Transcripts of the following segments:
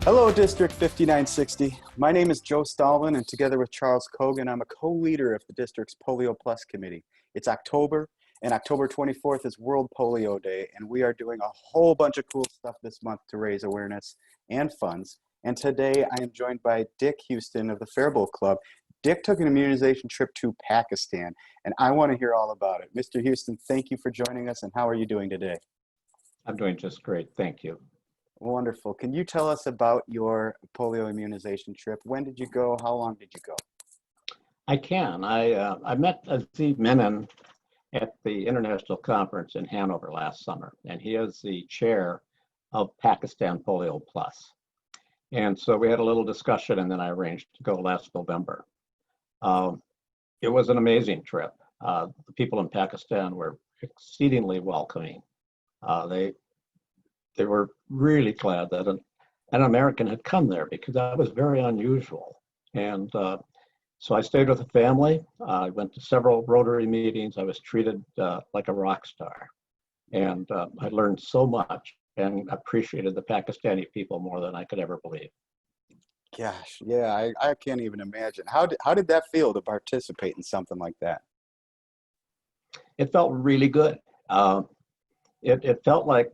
Hello, District 5960. My name is Joe Stallman, and together with Charles Cogan, I'm a co-leader of the district's Polio Plus committee. It's October, and October 24th is World Polio Day, and we are doing a whole bunch of cool stuff this month to raise awareness and funds. And today, I am joined by Dick Houston of the Faribault Club. Dick took an immunization trip to Pakistan, and I want to hear all about it. Mr. Houston, thank you for joining us, and how are you doing today? I'm doing just great, thank you. Wonderful. Can you tell us about your polio immunization trip? When did you go? How long did you go? I can. I met Aziz Menon at the International Conference in Hanover last summer, and he is the chair of Pakistan Polio Plus. And so we had a little discussion, and then I arranged to go last November. It was an amazing trip. The people in Pakistan were exceedingly welcoming. They were really glad that an American had come there, because that was very unusual. And so I stayed with the family. I went to several Rotary meetings. I was treated like a rock star. And I learned so much and appreciated the Pakistani people more than I could ever believe. Gosh, yeah, I can't even imagine. How did that feel to participate in something like that? It felt really good. It felt like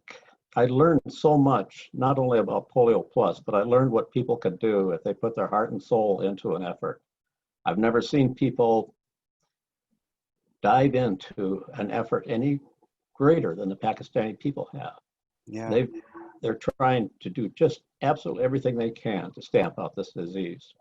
I learned so much, not only about Polio Plus, but I learned what people could do if they put their heart and soul into an effort. I've never seen people dive into an effort any greater than the Pakistani people have. Yeah. They're trying to do just absolutely everything they can to stamp out this disease.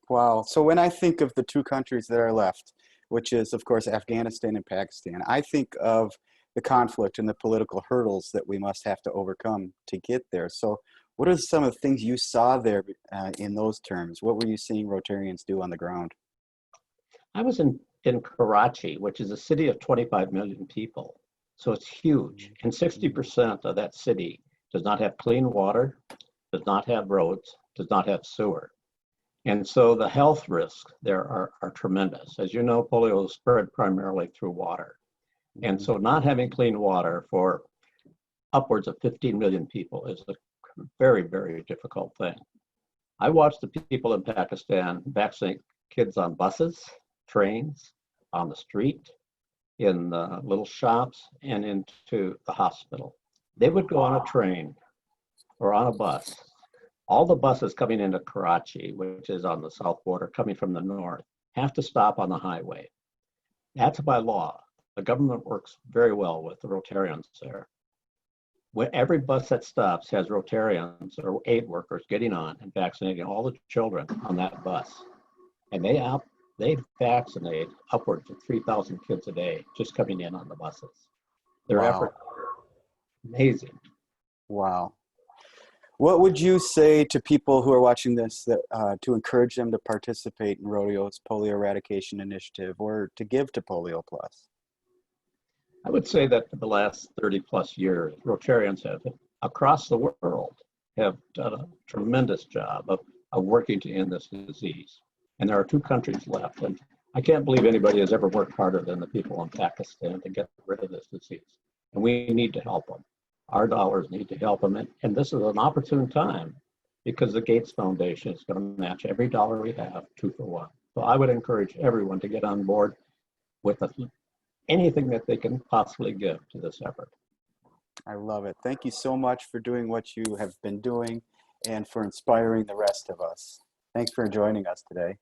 Wow. So when I think of the two countries that are left, which is, of course, Afghanistan and Pakistan, I think of the conflict and the political hurdles that we must have to overcome to get there. So what are some of the things you saw there in those terms? What were you seeing Rotarians do on the ground? I was in Karachi, which is a city of 25 million people. So it's huge. And 60% of that city does not have clean water, does not have roads, does not have sewer. And so the health risks there are tremendous. As you know, polio is spread primarily through water. And so not having clean water for upwards of 15 million people is a very, very difficult thing. I watched the people in Pakistan vaccinate kids on buses, trains, on the street, in little shops, and into the hospital. They would go on a train or on a bus. All the buses coming into Karachi, which is on the south border, coming from the north, have to stop on the highway. That's by law. The government works very well with the Rotarians there. When every bus that stops has Rotarians or aid workers getting on and vaccinating all the children on that bus. And they vaccinate upwards of 3,000 kids a day just coming in on the buses. Their efforts are amazing. Wow. What would you say to people who are watching this to encourage them to participate in Rodeo's polio eradication initiative or to give to Polio Plus? I would say that for the last 30 plus years, Rotarians have, across the world, have done a tremendous job of working to end this disease. And there are two countries left. And I can't believe anybody has ever worked harder than the people in Pakistan to get rid of this disease. And we need to help them. Our dollars need to help them. And this is an opportune time, because the Gates Foundation is going to match every dollar we have 2-for-1. So I would encourage everyone to get on board with anything that they can possibly give to this effort. I love it. Thank you so much for doing what you have been doing and for inspiring the rest of us. Thanks for joining us today.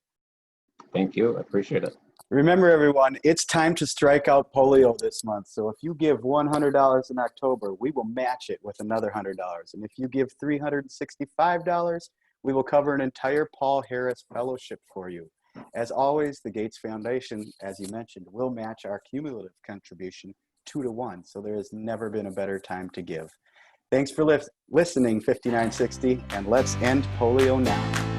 Thank you. I appreciate it. Remember, everyone, it's time to strike out polio this month. So if you give $100 in October, we will match it with another $100. And if you give $365, we will cover an entire Paul Harris Fellowship for you. As always, the Gates Foundation, as you mentioned, will match our cumulative contribution 2-to-1. So there has never been a better time to give. Thanks for listening, 5960, and let's end polio now.